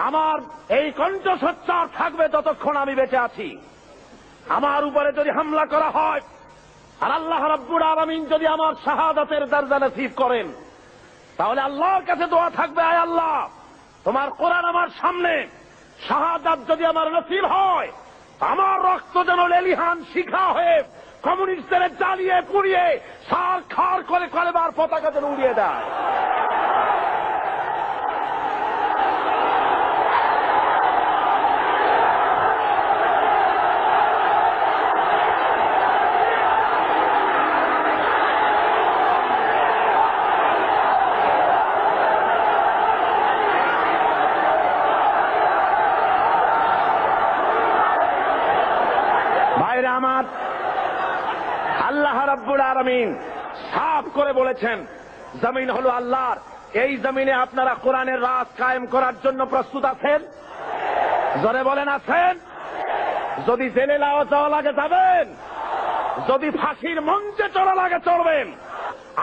আমার এই কণ্ঠস্বর থাকবে যতক্ষণ আমি বেঁচে আছি। আমার উপরে যদি হামলা করা হয় আর আল্লাহ রাব্বুল আলামিন যদি আমার শাহাদাতের দরজা নসিব করেন, তাহলে আল্লাহর কাছে দোয়া থাকবে, আয় আল্লাহ, তোমার কোরআন আমার সামনে, শাহাদাত যদি আমার নসিব হয়, আমার রক্ত যেন লেলিহান শিখা হয়ে কমিউনিস্টদের জ্বালিয়ে পুড়িয়ে সার খার করে কলেবার পতাকা যেন উড়িয়ে দেয়। ভাইরা আমার, আল্লাহ রাব্বুল আলামিন সাফ করে বলেছেন, জমিন হলো আল্লাহর, এই জমিনে আপনারা কোরআনের রাজ কায়েম করার জন্য প্রস্তুত আছেন? জোরে বলেন, আছেন? যদি জেলে যাওয়া লাগে যাবেন, যদি ফাঁসির মঞ্চে চড়া লাগে চড়বেন।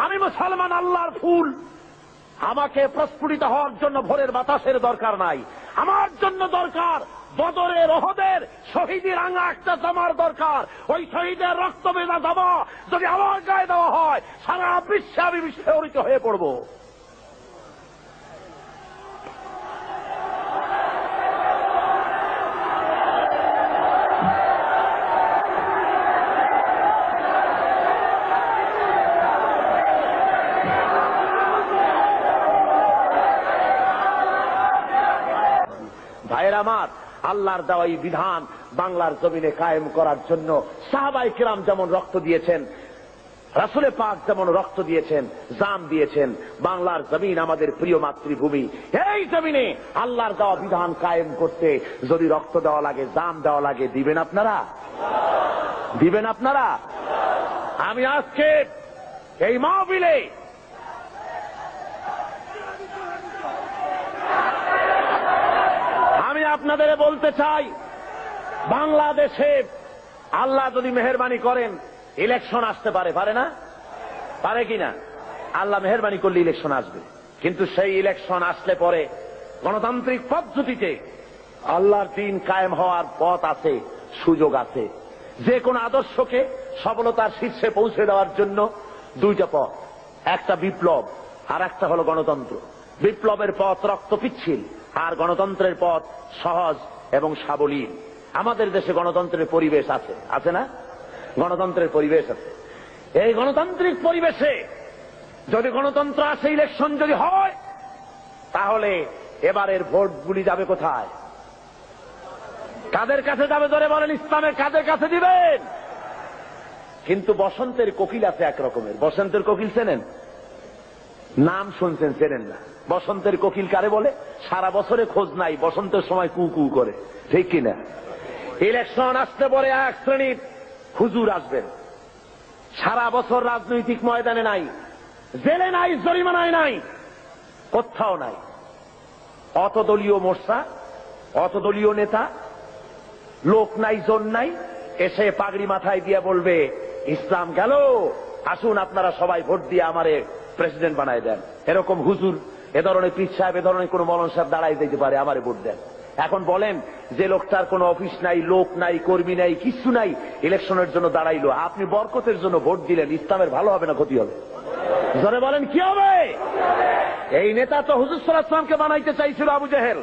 আমি মুসলমান আল্লাহর ফুল, আমাকে প্রস্ফুটিত হওয়ার জন্য ভোরের বাতাসের দরকার নাই। আমার জন্য দরকার বদরের, ওহদের শহীদের রাঙা একটা জামার দরকার। ওই শহীদের রক্ত ভেজা জামা যদি আমার গায়ে দেওয়া হয়, সারা বিশ্বে আমি বিস্ফোরিত হয়ে পড়ব। ভাইয়ের আমার, আল্লাহর দেওয়া এই বিধান বাংলার জমিনে কায়েম করার জন্য সাহাবায়ে কেরাম যেমন রক্ত দিয়েছেন, রাসূলে পাক যেমন রক্ত দিয়েছেন, জান দিয়েছেন, বাংলার জমিন আমাদের প্রিয় মাতৃভূমি। এই জমিনে আল্লাহর দেওয়া বিধান কায়েম করতে যদি রক্ত দেওয়া লাগে, জান দেওয়া লাগে, দিবেন আপনারা? দিবেন আপনারা? আমি আজকে এই মাহফিলে আপনাদের বলতে চাই, বাংলাদেশে আল্লাহ যদি মেহেরবানি করেন ইলেকশন আসতে পারে, পারে না? পারে কিনা? আল্লাহ মেহেরবানি করলে ইলেকশন আসবে, কিন্তু সেই ইলেকশন আসলে পরে গণতান্ত্রিক পদ্ধতিতে আল্লাহর দ্বীন কায়েম হওয়ার পথ আছে, সুযোগ আছে। যে কোন আদর্শকে সফলতার শীর্ষে পৌঁছে দেওয়ার জন্য দুইটা পথ, একটা বিপ্লব আর একটা হলো গণতন্ত্র। বিপ্লবের পথ রক্ত পিচ্ছিল, আর গণতন্ত্রের পথ সহজ এবং সাবলীল। আমাদের দেশে গণতন্ত্রের পরিবেশ আছে, আছে না? গণতন্ত্রের পরিবেশ আছে। এই গণতান্ত্রিক পরিবেশে যদি গণতন্ত্র আসে, ইলেকশন যদি হয়, তাহলে এবারের ভোটগুলি যাবে কোথায়? কাদের কাছে যাবে? ধরে বলেন, ইসলামের কাদের কাছে দিবেন? কিন্তু বসন্তের কোকিল আছে এক রকমের। বসন্তের কোকিল চেনেন? নাম শুনছেন, চেনেন না। বসন্তের কোকিল কারে বলে? সারা বছরে খোঁজ নাই, বসন্তের সময় কু কু করে, ঠিক কিনা? ইলেকশন আসতে পরে এক শ্রেণীর হুজুর আসবেন, সারা বছর রাজনৈতিক ময়দানে নাই, জেলে নাই, জরিমানায় নাই, কোথাও নাই। অত দলীয় মোর্চা, অত দলীয় নেতা, লোক নাই, জন নাই, এসে পাগড়ি মাথায় দিয়ে বলবে, ইসলাম গেল, আসুন আপনারা সবাই ভোট দিয়ে আমারে প্রেসিডেন্ট বানায় দেন। এরকম হুজুর, এ ধরনের পীর সাহেব, এ ধরনের কোন মৌলানা সাহেব দাঁড়াই দিতে পারে, আমারে ভোট দেন। এখন বলেন, যে লোকটার কোনো অফিস নাই, লোক নাই, কর্মী নাই, কিছু নাই, ইলেকশনের জন্য দাঁড়াইলো, আপনি বরকতের জন্য ভোট দিলেন, ইসলামের ভালো হবে না ক্ষতি হবে? জোরে বলেন, কি হবে? এই নেতা তো হুজুর সাল্লাল্লাহু আলাইহি ওয়াসাল্লামকে বানাইতে চাইছিল আবু জেহেল।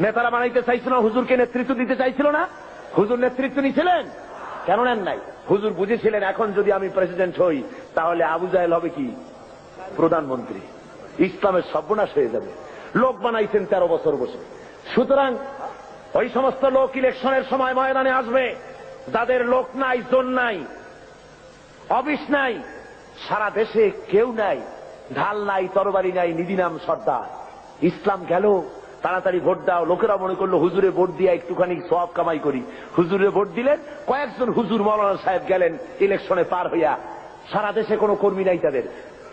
নেতারা বানাইতে চাইছিল, হুজুরকে নেতৃত্ব দিতে চাইছিল না? হুজুর নেতৃত্ব নিয়েছিলেন? কেন নেন নাই? হুজুর বুঝেছিলেন, এখন যদি আমি প্রেসিডেন্ট হই, তাহলে আবু জেহেল হবে কি প্রধানমন্ত্রী, ইসলামের সর্বনাশ হয়ে যাবে। লোক বানাইছেন 13 বছর বসে। সুতরাং ওই সমস্ত লোক ইলেকশনের সময় ময়দানে আসবে, যাদের লোক নাই, জন নাই, অফিস নাই, সারা দেশে কেউ নাই, ঢাল নাই, তরবারি নাই, নিদিনাম সর্দার। ইসলাম গেল, তাড়াতাড়ি ভোট দাও। লোকেরা মনে করলো হুজুরে ভোট দিয়ে একটুখানি সওয়াব কামাই করি, হুজুরে ভোট দিলেন। কয়েকজন হুজুর মৌলানা সাহেব গেলেন ইলেকশনে পার হইয়া, সারা দেশে কোনো কর্মী নাই তাদের,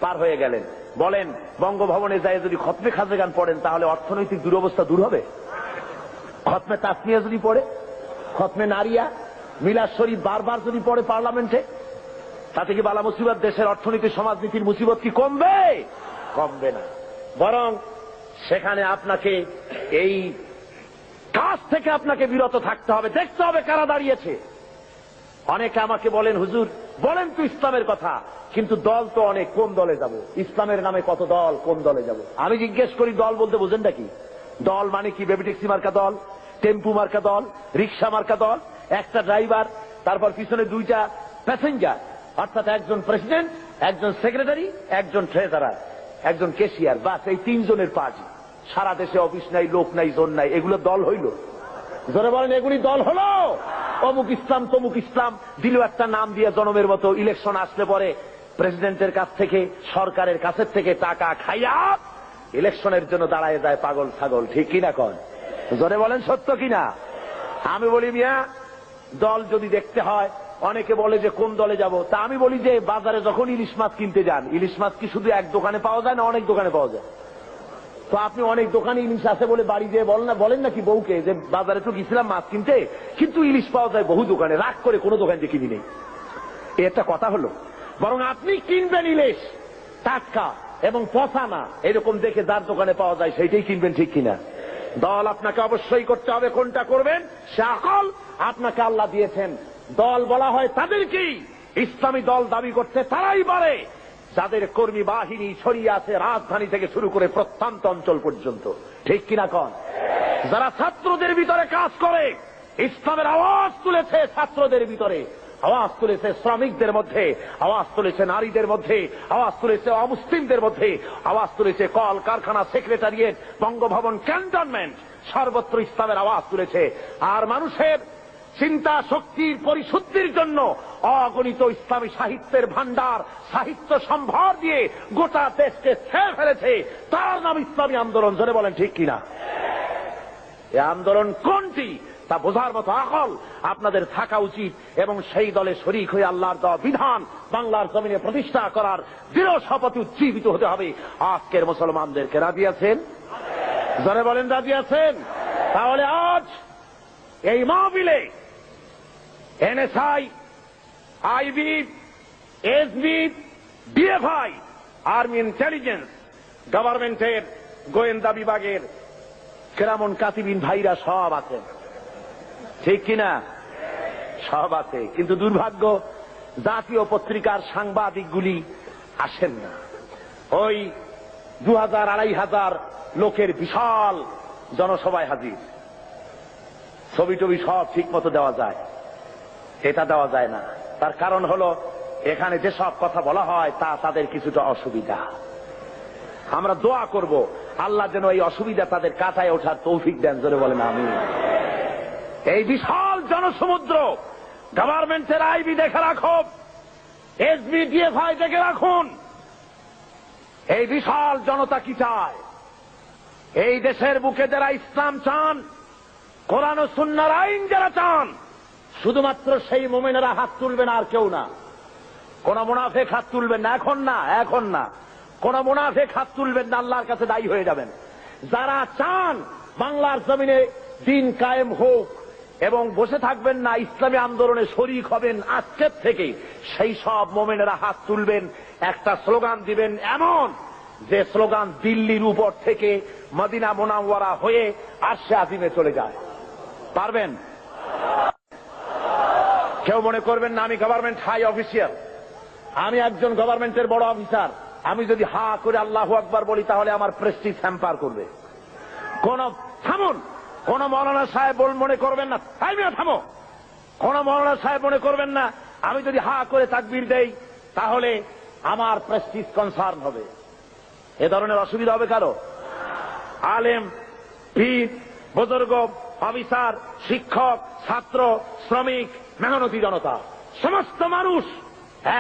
পার হয়ে গেলেন। বলেন, বঙ্গভবনে যায় যদি খতমে খাজেগান পড়েন, তাহলে অর্থনৈতিক দুরবস্থা দূর হবে? খতমে তাসমিয়া যদি পড়ে, খতমে নারিয়া, মিলাদ শরীফ বারবার যদি পড়ে পার্লামেন্টে, তাতে কি বালা মুসিবত, দেশের অর্থনীতি, সমাজনীতির মুসিবত কি কমবে? কমবে না। বরং সেখানে আপনাকে এই কাজ থেকে আপনাকে বিরত থাকতে হবে, দেখতে হবে কারা দাঁড়িয়েছে। অনেকে আমাকে বলেন, হুজুর বলেন তো ইসলামের কথা, কিন্তু দল তো অনেক, কোন দলে যাব? ইসলামের নামে কত দল, কোন দলে যাব? আমি জিজ্ঞেস করি, দল বলতে বোঝেন নাকি? দল মানে কি? বেবি ট্যাক্সি মার্কা দল, টেম্পু মার্কা দল, রিক্সা মার্কা দল, একটা ড্রাইভার, তারপর পিছনে দুইটা প্যাসেঞ্জার, অর্থাৎ একজন প্রেসিডেন্ট, একজন সেক্রেটারি, একজন ট্রেজারার, একজন ক্যাশিয়ার, বাস, এই তিনজনের পার্টি। সারা দেশে অফিস নাই, লোক নাই, জোন নাই, এগুলো দল হইল? জোরে বলেন, এগুলি দল হলো? অমুক ইসলাম তমুক ইসলাম দিল একটা নাম দিয়ে জনমের মতো। ইলেকশন আসলে পরে প্রেসিডেন্টের কাছ থেকে, সরকারের কাছের থেকে টাকা খাইয়া ইলেকশনের জন্য দাঁড়ায় যায় পাগল ছাগল। ঠিক কিনা কন? জোরে বলেন, সত্য কিনা? আমি বলি, মিয়া দল যদি দেখতে হয়, অনেকে বলে যে কোন দলে যাব, তা আমি বলি যে বাজারে যখন ইলিশ মাছ কিনতে যান, ইলিশ মাছ কি শুধু এক দোকানে পাওয়া যায় না অনেক দোকানে পাওয়া যায়? তো আপনি অনেক দোকানে ইলিশ আছে বলে বাড়ি যেয়ে বলেন নাকি বউকে যে বাজারে তো গেছিলাম মাছ কিনতে, কিন্তু ইলিশ পাওয়া যায় বহু দোকানে, রাগ করে কোনো দোকান দিয়ে কিনি নেই। এটা কথা হলো? বরং আপনি কিনবেন ইলিশ টাটকা এবং পচা না, এরকম দেখে যার দোকানে পাওয়া যায় সেইটাই কিনবেন। ঠিক কিনা? দল আপনাকে অবশ্যই করতে হবে। কোনটা করবেন সে আকল আপনাকে আল্লাহ দিয়েছেন। দল বলা হয় তাদেরকেই, ইসলামী দল দাবি করতে তারাই পারে যাদের কর্মী বাহিনী ছড়িয়ে আছে রাজধানী থেকে শুরু করে প্রত্যন্ত অঞ্চল পর্যন্ত। ঠিক কিনা কন? যারা ছাত্রদের ভিতরে কাজ করে, ইসলামের আওয়াজ তুলেছে ছাত্রদের ভিতরে, আওয়াজ তুলেছে শ্রমিকদের মধ্যে, আওয়াজ তুলেছে নারীদের মধ্যে, আওয়াজ তুলেছে অমুসলিমদের মধ্যে, আওয়াজ তুলেছে কল কারখানা, সেক্রেটারিয়েট, বঙ্গভবন, ক্যান্টনমেন্ট, সর্বত্র ইসলামের আওয়াজ তুলেছে। আর মানুষের চিন্তা শক্তির পরিশুদ্ধির জন্য অগণিত ইসলামী সাহিত্যের ভান্ডার, সাহিত্য সম্ভার দিয়ে গোটা দেশকে ছেয়ে ফেলেছে। তার নাম ইসলামী আন্দোলন। জোরে বলেন ঠিক কিনা? এই আন্দোলন কোনটি তা বোঝার মতো আকল আপনাদের থাকা উচিত, এবং সেই দলে শরীক হয়ে আল্লাহর দেওয়া বিধান বাংলার জমিনে প্রতিষ্ঠা করার দৃঢ় শপথে উজ্জীবিত হতে হবে। আজকের মুসলমানদেরকে রাজি আছেন? জোরে বলেন, রাজি আছেন? তাহলে আজ এই মাহফিলে NSI, IB, SB, DFI, army intelligence, গভর্নমেন্টের গোয়েন্দা বিভাগের কেরামন কাতিবিন ভাইরা সব আছেন। ঠিক কিনা? সব আছে, কিন্তু দুর্ভাগ্য জাতীয় পত্রিকার সাংবাদিকগুলি আসেন না। ওই 2000-2500 লোকের বিশাল জনসভায় হাজির, ছবি টবি সব ঠিক মতো দেওয়া যায়, এটা দেওয়া যায় না। তার কারণ হলো এখানে যেসব কথা বলা হয় তা তাদের কিছুটা অসুবিধা। আমরা দোয়া করব আল্লাহ যেন এই অসুবিধা তাদের কাটায় ওঠার তৌফিক দেন। জোরে বলেন আমিন। এই বিশাল জনসমুদ্র, গভর্নমেন্টের আইবি দেখে রাখো, এসবি, ডিএফআই দেখে রাখুন, এই বিশাল জনতা কি চায়। এই দেশের বুকে যারা ইসলাম চান, কোরআন ও সুন্নাহর আইন যারা চান, শুধুমাত্র সেই মুমিনেরা হাত তুলবেন, আর কেউ না। কোন মুনাফিক হাত তুলবেন না, এখন না, এখন না। কোন মুনাফিক হাত তুলবেন না, আল্লাহর কাছে দায়ী হয়ে যাবেন। যারা চান বাংলার জমিনে দিন কায়েম হোক এবং বসে থাকবেন না, ইসলামী আন্দোলনে শরীক হবেন আজকের থেকে, সেই সব মুমিনেরা হাত তুলবেন, একটা স্লোগান দিবেন, এমন যে স্লোগান দিল্লির উপর থেকে মদিনা মুনাওয়ারা হয়ে আরশে আজিমে চলে যায়। পারবেন? কেউ মনে করবেন না আমি গভর্নমেন্ট হাই অফিসিয়াল, আমি একজন গভর্নমেন্টের বড় অফিসার, আমি যদি হা করে আল্লাহু আকবার বলি তাহলে আমার প্রেস্টিজ হ্যাম্পার করবে। থামুন, কোন মৌলানা সাহেব মনে করবেন না, থামো, কোন মৌলানা সাহেব মনে করবেন না আমি যদি হা করে তাকবীর দেই তাহলে আমার প্রেস্টিজ কনসার্ন হবে। এ ধরনের অসুবিধা হবে কারো? আলেম, পীর, বুজুর্গ, অফিসার, শিক্ষক, ছাত্র, শ্রমিক, মেহনতি জনতা, সমস্ত মানুষ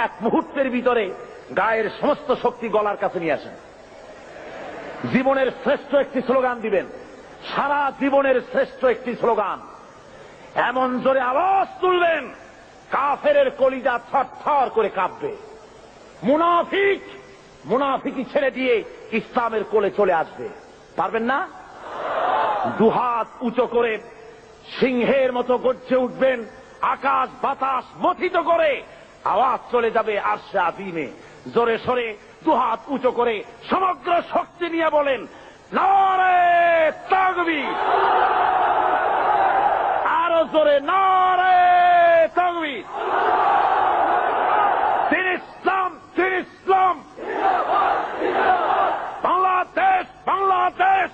এক মুহূর্তের ভিতরে গায়ের সমস্ত শক্তি গলার কাছে নিয়ে আসেন। জীবনের শ্রেষ্ঠ একটি স্লোগান দিবেন, সারা জীবনের শ্রেষ্ঠ একটি স্লোগান, এমন জোরে আওয়াজ তুলবেন কাফেরের কলিজা থরথর করে কাঁপবে। মুনাফিকি ছেড়ে দিয়ে ইসলামের কোলে চলে আসবে। পারবেন না? দুহাত উঁচু করে সিংহের মতো গর্জে উঠবেন, আকাশ বাতাস মথিত করে আওয়াজ চলে যাবে আরশে আজিমে। জোরে সরে দুহাত উঁচু করে সমগ্র শক্তি নিয়ে বলেন, নারে তাকবীর, আরো জোরে নারে তাকবীর। দিন ইসলাম, দিন ইসলাম, বাংলাদেশ, বাংলাদেশ,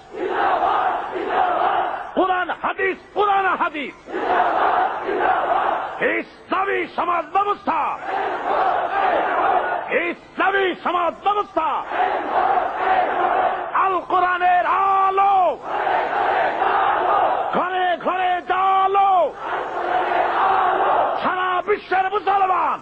কুরআন হাদিস, কুরআন হাদিস, ইসলামী সমাজ ব্যবস্থা, ইসলামী সমাজ ব্যবস্থা, আল কোরআনের আলো, ঘরে ঘরে জালো, সারা বিশ্বের মুসলমান